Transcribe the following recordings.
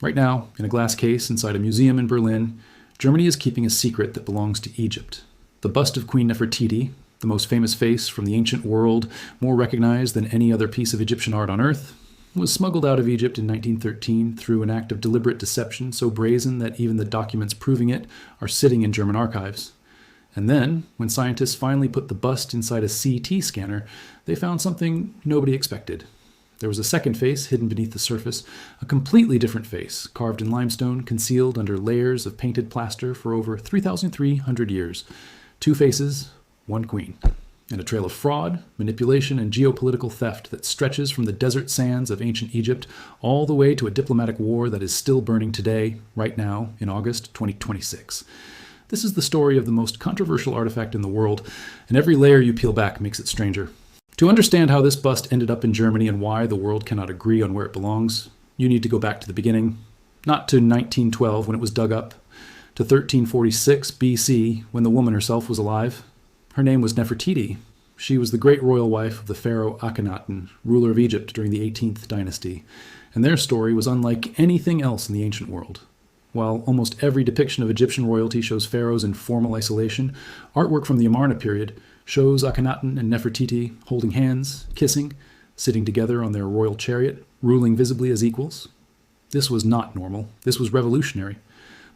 Right now, in a glass case inside a museum in Berlin, Germany is keeping a secret that belongs to Egypt. The bust of Queen Nefertiti, the most famous face from the ancient world, more recognized than any other piece of Egyptian art on earth, was smuggled out of Egypt in 1913 through an act of deliberate deception so brazen that even the documents proving it are sitting in German archives. And then, when scientists finally put the bust inside a CT scanner, they found something nobody expected. There was a second face hidden beneath the surface, a completely different face, carved in limestone, concealed under layers of painted plaster for over 3,300 years. Two faces, one queen. And a trail of fraud, manipulation, and geopolitical theft that stretches from the desert sands of ancient Egypt all the way to a diplomatic war that is still burning today, right now, in August 2026. This is the story of the most controversial artifact in the world, and every layer you peel back makes it stranger. To understand how this bust ended up in Germany and why the world cannot agree on where it belongs, you need to go back to the beginning, not to 1912 when it was dug up, to 1346 BC when the woman herself was alive. Her name was Nefertiti. She was the great royal wife of the Pharaoh Akhenaten, ruler of Egypt during the 18th dynasty, and their story was unlike anything else in the ancient world. While almost every depiction of Egyptian royalty shows pharaohs in formal isolation, artwork from the Amarna period shows Akhenaten and Nefertiti holding hands, kissing, sitting together on their royal chariot, ruling visibly as equals. This was not normal. This was revolutionary.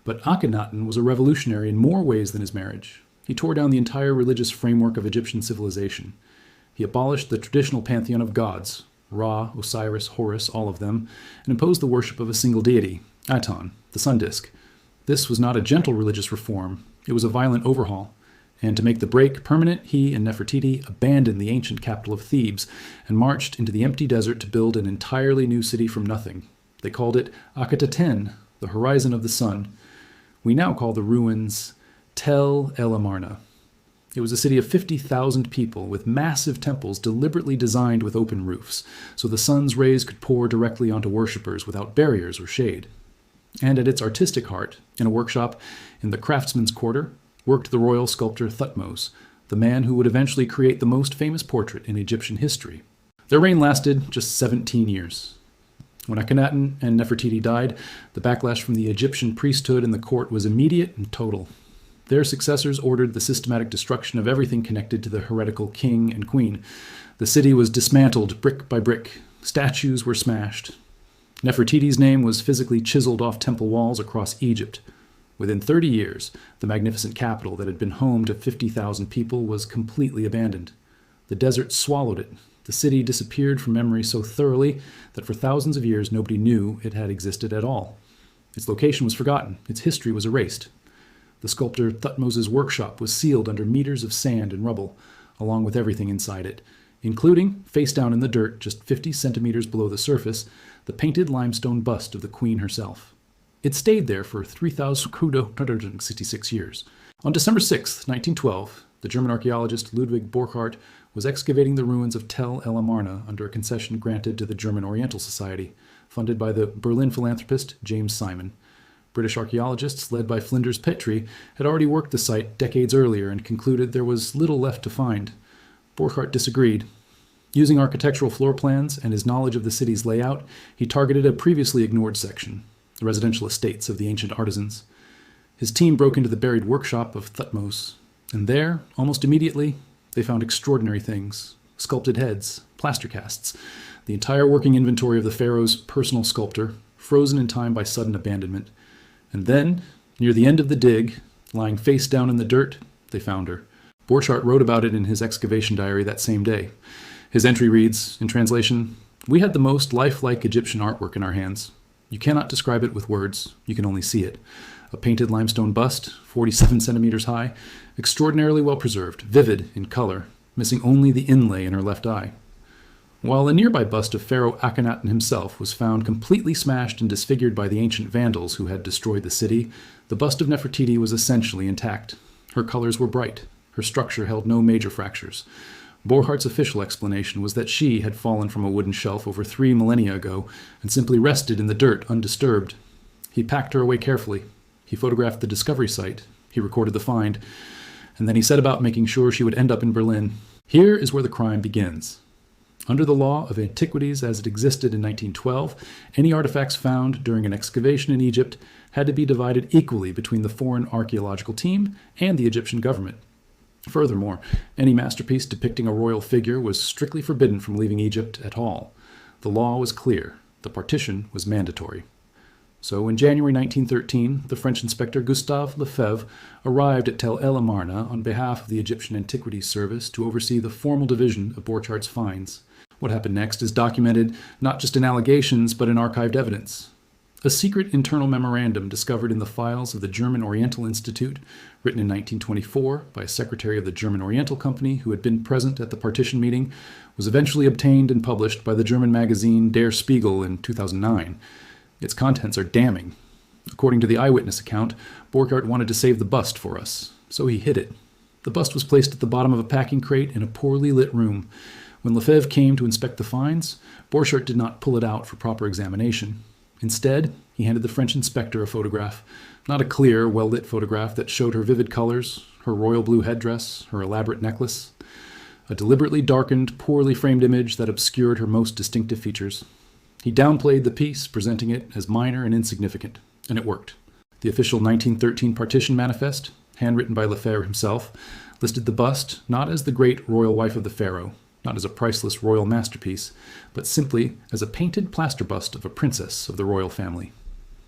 But Akhenaten was a revolutionary in more ways than his marriage. He tore down the entire religious framework of Egyptian civilization. He abolished the traditional pantheon of gods, Ra, Osiris, Horus, all of them, and imposed the worship of a single deity, Aton, the sun disk. This was not a gentle religious reform. It was a violent overhaul. And to make the break permanent, he and Nefertiti abandoned the ancient capital of Thebes and marched into the empty desert to build an entirely new city from nothing. They called it Akhetaten, the horizon of the sun. We now call the ruins Tel El Amarna. It was a city of 50,000 people with massive temples deliberately designed with open roofs, so the sun's rays could pour directly onto worshippers without barriers or shade. And at its artistic heart, in a workshop in the craftsman's quarter, worked the royal sculptor Thutmose, the man who would eventually create the most famous portrait in Egyptian history. Their reign lasted just 17 years. When Akhenaten and Nefertiti died, the backlash from the Egyptian priesthood and the court was immediate and total. Their successors ordered the systematic destruction of everything connected to the heretical king and queen. The city was dismantled brick by brick. Statues were smashed. Nefertiti's name was physically chiseled off temple walls across Egypt. Within 30 years, the magnificent capital that had been home to 50,000 people was completely abandoned. The desert swallowed it. The city disappeared from memory so thoroughly that for thousands of years nobody knew it had existed at all. Its location was forgotten. Its history was erased. The sculptor Thutmose's workshop was sealed under meters of sand and rubble, along with everything inside it, including, face down in the dirt just 50 centimeters below the surface, the painted limestone bust of the queen herself. It stayed there for 3,266 years. On December 6, 1912, the German archaeologist Ludwig Borchardt was excavating the ruins of Tel El Amarna under a concession granted to the German Oriental Society, funded by the Berlin philanthropist James Simon. British archaeologists, led by Flinders Petrie, had already worked the site decades earlier and concluded there was little left to find. Borchardt disagreed. Using architectural floor plans and his knowledge of the city's layout, he targeted a previously ignored section, the residential estates of the ancient artisans. His team broke into the buried workshop of Thutmose, and there, almost immediately, they found extraordinary things: sculpted heads, plaster casts, the entire working inventory of the pharaoh's personal sculptor, frozen in time by sudden abandonment. And then, near the end of the dig, lying face down in the dirt, they found her. Borchardt wrote about it in his excavation diary that same day. His entry reads, in translation, "We had the most lifelike Egyptian artwork in our hands. You cannot describe it with words, you can only see it. A painted limestone bust, 47 centimeters high, extraordinarily well preserved, vivid in color, missing only the inlay in her left eye." While a nearby bust of Pharaoh Akhenaten himself was found completely smashed and disfigured by the ancient Vandals who had destroyed the city, the bust of Nefertiti was essentially intact. Her colors were bright. Her structure held no major fractures. Borchardt's official explanation was that she had fallen from a wooden shelf over 3 millennia ago and simply rested in the dirt undisturbed. He packed her away carefully. He photographed the discovery site. He recorded the find. And then he set about making sure she would end up in Berlin. Here is where the crime begins. Under the law of antiquities as it existed in 1912, any artifacts found during an excavation in Egypt had to be divided equally between the foreign archaeological team and the Egyptian government. Furthermore, any masterpiece depicting a royal figure was strictly forbidden from leaving Egypt at all. The law was clear. The partition was mandatory. So in January 1913, the French inspector Gustave Lefebvre arrived at Tel El Amarna on behalf of the Egyptian Antiquities Service to oversee the formal division of Borchart's finds. What happened next is documented not just in allegations, but in archived evidence. A secret internal memorandum discovered in the files of the German Oriental Institute, written in 1924 by a secretary of the German Oriental Company who had been present at the partition meeting, was eventually obtained and published by the German magazine Der Spiegel in 2009. Its contents are damning. According to the eyewitness account, Borchardt wanted to save the bust for us, so he hid it. The bust was placed at the bottom of a packing crate in a poorly lit room. When Lefebvre came to inspect the finds, Borchardt did not pull it out for proper examination. Instead, he handed the French inspector a photograph, not a clear, well-lit photograph that showed her vivid colors, her royal blue headdress, her elaborate necklace, a deliberately darkened, poorly framed image that obscured her most distinctive features. He downplayed the piece, presenting it as minor and insignificant, and it worked. The official 1913 partition manifest, handwritten by Lefebvre himself, listed the bust not as the great royal wife of the pharaoh, not as a priceless royal masterpiece, but simply as a painted plaster bust of a princess of the royal family.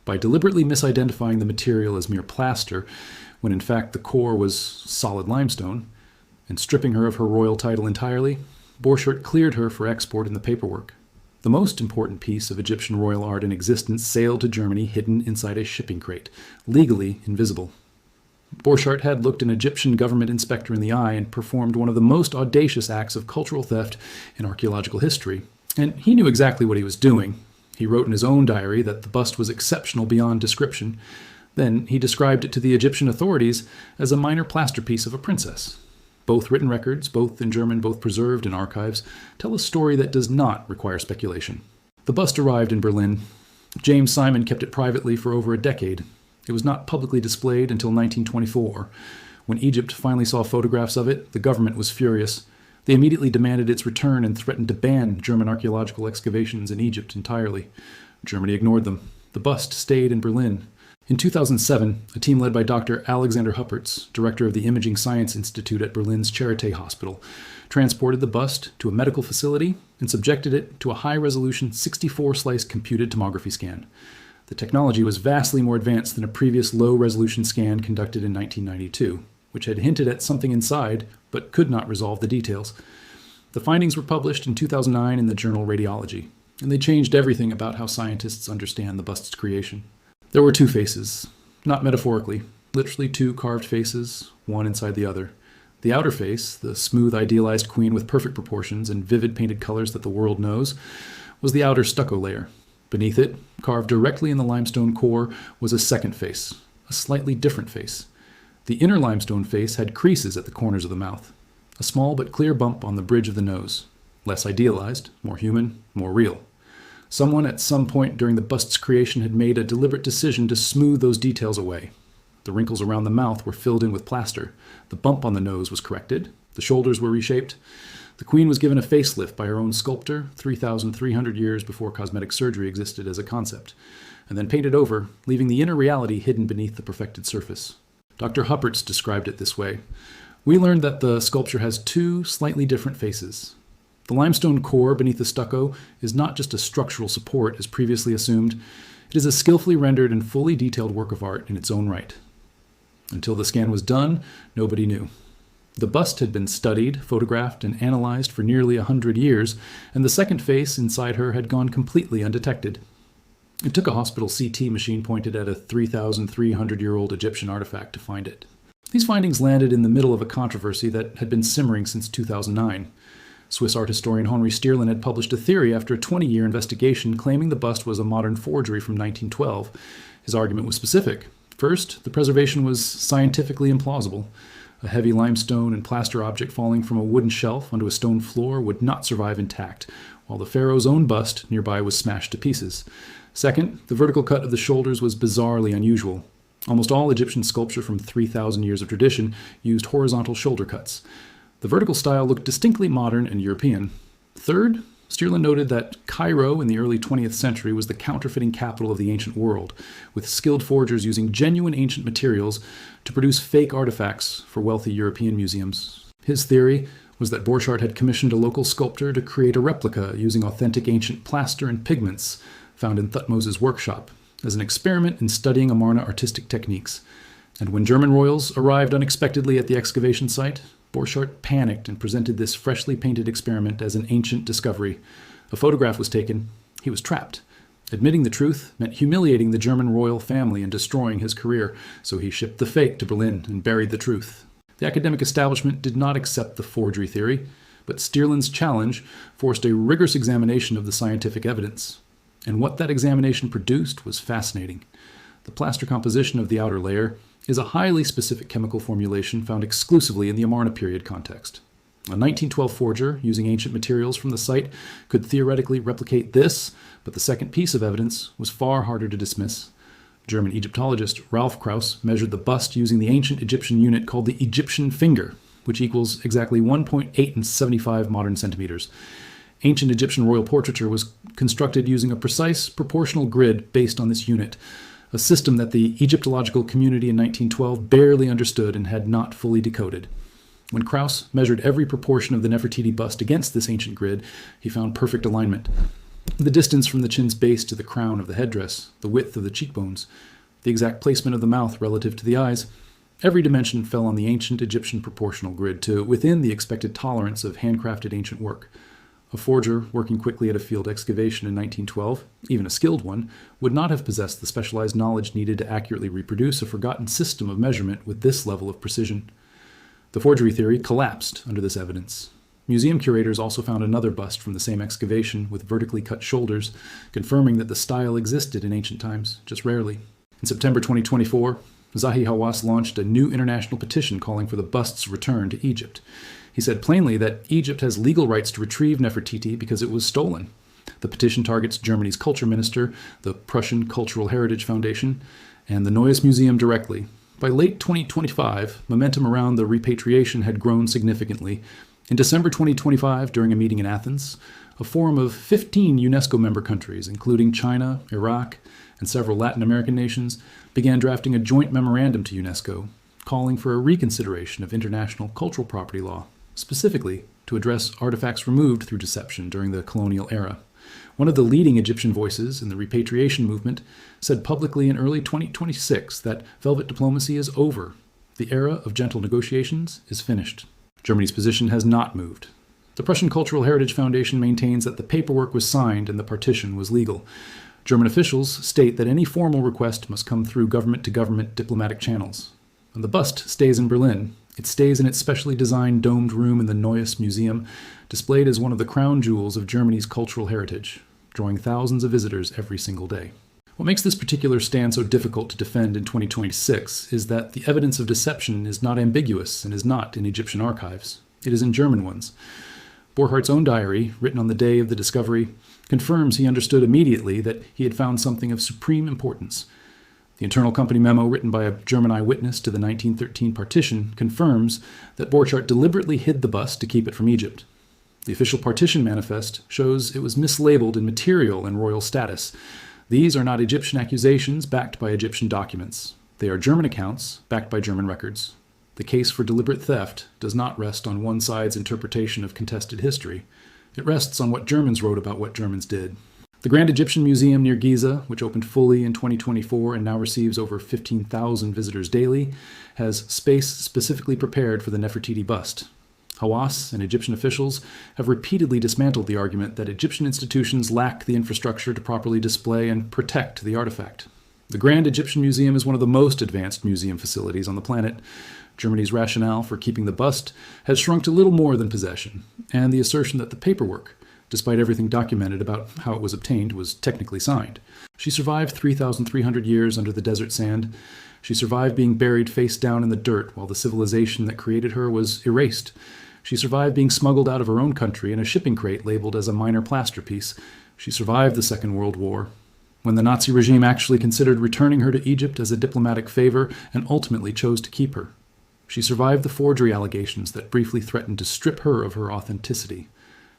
By deliberately misidentifying the material as mere plaster, when in fact the core was solid limestone, and stripping her of her royal title entirely, Borchardt cleared her for export in the paperwork. The most important piece of Egyptian royal art in existence sailed to Germany hidden inside a shipping crate, legally invisible. Borchardt had looked an Egyptian government inspector in the eye and performed one of the most audacious acts of cultural theft in archaeological history. And he knew exactly what he was doing. He wrote in his own diary that the bust was exceptional beyond description. Then he described it to the Egyptian authorities as a minor plaster piece of a princess. Both written records, both in German, both preserved in archives, tell a story that does not require speculation. The bust arrived in Berlin. James Simon kept it privately for over a decade. It was not publicly displayed until 1924. When Egypt finally saw photographs of it, the government was furious. They immediately demanded its return and threatened to ban German archaeological excavations in Egypt entirely. Germany ignored them. The bust stayed in Berlin. In 2007, a team led by Dr. Alexander Huppertz, director of the Imaging Science Institute at Berlin's Charité Hospital, transported the bust to a medical facility and subjected it to a high-resolution 64-slice computed tomography scan. The technology was vastly more advanced than a previous low-resolution scan conducted in 1992, which had hinted at something inside but could not resolve the details. The findings were published in 2009 in the journal Radiology, and they changed everything about how scientists understand the bust's creation. There were two faces, not metaphorically, literally two carved faces, one inside the other. The outer face, the smooth, idealized queen with perfect proportions and vivid painted colors that the world knows, was the outer stucco layer. Beneath it, carved directly in the limestone core, was a second face, a slightly different face. The inner limestone face had creases at the corners of the mouth, a small but clear bump on the bridge of the nose. Less idealized, more human, more real. Someone at some point during the bust's creation had made a deliberate decision to smooth those details away. The wrinkles around the mouth were filled in with plaster. The bump on the nose was corrected. The shoulders were reshaped. The queen was given a facelift by her own sculptor 3,300 years before cosmetic surgery existed as a concept, and then painted over, leaving the inner reality hidden beneath the perfected surface. Dr. Huppertz described it this way. We learned that the sculpture has two slightly different faces. The limestone core beneath the stucco is not just a structural support as previously assumed. It is a skillfully rendered and fully detailed work of art in its own right. Until the scan was done, nobody knew. The bust had been studied, photographed, and analyzed for nearly 100 years, and the second face inside her had gone completely undetected. It took a hospital CT machine pointed at a 3,300-year-old Egyptian artifact to find it. These findings landed in the middle of a controversy that had been simmering since 2009. Swiss art historian Henri Stierlin had published a theory after a 20-year investigation claiming the bust was a modern forgery from 1912. His argument was specific. First, the preservation was scientifically implausible. A heavy limestone and plaster object falling from a wooden shelf onto a stone floor would not survive intact, while the pharaoh's own bust nearby was smashed to pieces. Second, the vertical cut of the shoulders was bizarrely unusual. Almost all Egyptian sculpture from 3,000 years of tradition used horizontal shoulder cuts. The vertical style looked distinctly modern and European. Third, Stirling noted that Cairo in the early 20th century was the counterfeiting capital of the ancient world, with skilled forgers using genuine ancient materials to produce fake artifacts for wealthy European museums. His theory was that Borchardt had commissioned a local sculptor to create a replica using authentic ancient plaster and pigments found in Thutmose's workshop, as an experiment in studying Amarna artistic techniques. And when German royals arrived unexpectedly at the excavation site, Borchardt panicked and presented this freshly painted experiment as an ancient discovery. A photograph was taken. He was trapped. Admitting the truth meant humiliating the German royal family and destroying his career, so he shipped the fake to Berlin and buried the truth. The academic establishment did not accept the forgery theory, but Stirling's challenge forced a rigorous examination of the scientific evidence. And what that examination produced was fascinating. The plaster composition of the outer layer is a highly specific chemical formulation found exclusively in the Amarna period context. A 1912 forger, using ancient materials from the site, could theoretically replicate this, but the second piece of evidence was far harder to dismiss. German Egyptologist Ralph Krauss measured the bust using the ancient Egyptian unit called the Egyptian finger, which equals exactly 1.875 modern centimeters. Ancient Egyptian royal portraiture was constructed using a precise proportional grid based on this unit, a system that the Egyptological community in 1912 barely understood and had not fully decoded. When Krauss measured every proportion of the Nefertiti bust against this ancient grid, he found perfect alignment. The distance from the chin's base to the crown of the headdress, the width of the cheekbones, the exact placement of the mouth relative to the eyes, every dimension fell on the ancient Egyptian proportional grid to within the expected tolerance of handcrafted ancient work. A forger working quickly at a field excavation in 1912, even a skilled one, would not have possessed the specialized knowledge needed to accurately reproduce a forgotten system of measurement with this level of precision. The forgery theory collapsed under this evidence. Museum curators also found another bust from the same excavation with vertically cut shoulders, confirming that the style existed in ancient times, just rarely. In September 2024, Zahi Hawass launched a new international petition calling for the bust's return to Egypt. He said plainly that Egypt has legal rights to retrieve Nefertiti because it was stolen. The petition targets Germany's culture minister, the Prussian Cultural Heritage Foundation, and the Neues Museum directly. By late 2025, momentum around the repatriation had grown significantly. In December 2025, during a meeting in Athens, a forum of 15 UNESCO member countries, including China, Iraq, and several Latin American nations, began drafting a joint memorandum to UNESCO, calling for a reconsideration of international cultural property law, specifically to address artifacts removed through deception during the colonial era. One of the leading Egyptian voices in the repatriation movement said publicly in early 2026 that velvet diplomacy is over. The era of gentle negotiations is finished. Germany's position has not moved. The Prussian Cultural Heritage Foundation maintains that the paperwork was signed and the partition was legal. German officials state that any formal request must come through government-to-government diplomatic channels. And the bust stays in Berlin. It stays in its specially designed domed room in the Neues Museum, displayed as one of the crown jewels of Germany's cultural heritage, drawing thousands of visitors every single day. What makes this particular stand so difficult to defend in 2026 is that the evidence of deception is not ambiguous and is not in Egyptian archives. It is in German ones. Borchardt's own diary, written on the day of the discovery, confirms he understood immediately that he had found something of supreme importance. The internal company memo written by a German eyewitness to the 1913 partition confirms that Borchardt deliberately hid the bust to keep it from Egypt. The official partition manifest shows it was mislabeled in material and royal status. These are not Egyptian accusations backed by Egyptian documents. They are German accounts backed by German records. The case for deliberate theft does not rest on one side's interpretation of contested history. It rests on what Germans wrote about what Germans did. The Grand Egyptian Museum near Giza, which opened fully in 2024 and now receives over 15,000 visitors daily, has space specifically prepared for the Nefertiti bust. Hawass and Egyptian officials have repeatedly dismantled the argument that Egyptian institutions lack the infrastructure to properly display and protect the artifact. The Grand Egyptian Museum is one of the most advanced museum facilities on the planet. Germany's rationale for keeping the bust has shrunk to little more than possession, and the assertion that the paperwork, despite everything documented about how it was obtained, was technically signed. She survived 3,300 years under the desert sand. She survived being buried face down in the dirt while the civilization that created her was erased. She survived being smuggled out of her own country in a shipping crate labeled as a minor plaster piece. She survived the Second World War, when the Nazi regime actually considered returning her to Egypt as a diplomatic favor and ultimately chose to keep her. She survived the forgery allegations that briefly threatened to strip her of her authenticity.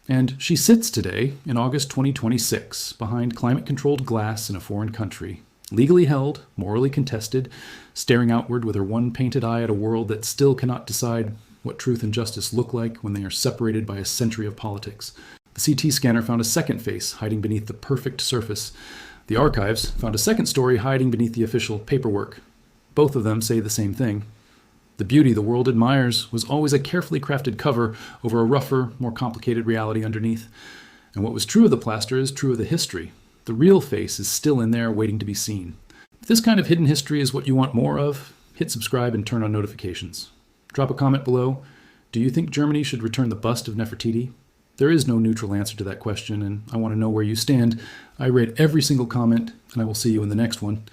And she sits today, in August 2026, behind climate-controlled glass in a foreign country, legally held, morally contested, staring outward with her one painted eye at a world that still cannot decide what truth and justice look like when they are separated by a century of politics. The CT scanner found a second face hiding beneath the perfect surface. The archives found a second story hiding beneath the official paperwork. Both of them say the same thing. The beauty the world admires was always a carefully crafted cover over a rougher, more complicated reality underneath. And what was true of the plaster is true of the history. The real face is still in there waiting to be seen. If this kind of hidden history is what you want more of, hit subscribe and turn on notifications. Drop a comment below. Do you think Germany should return the bust of Nefertiti? There is no neutral answer to that question, and I want to know where you stand. I read every single comment, and I will see you in the next one.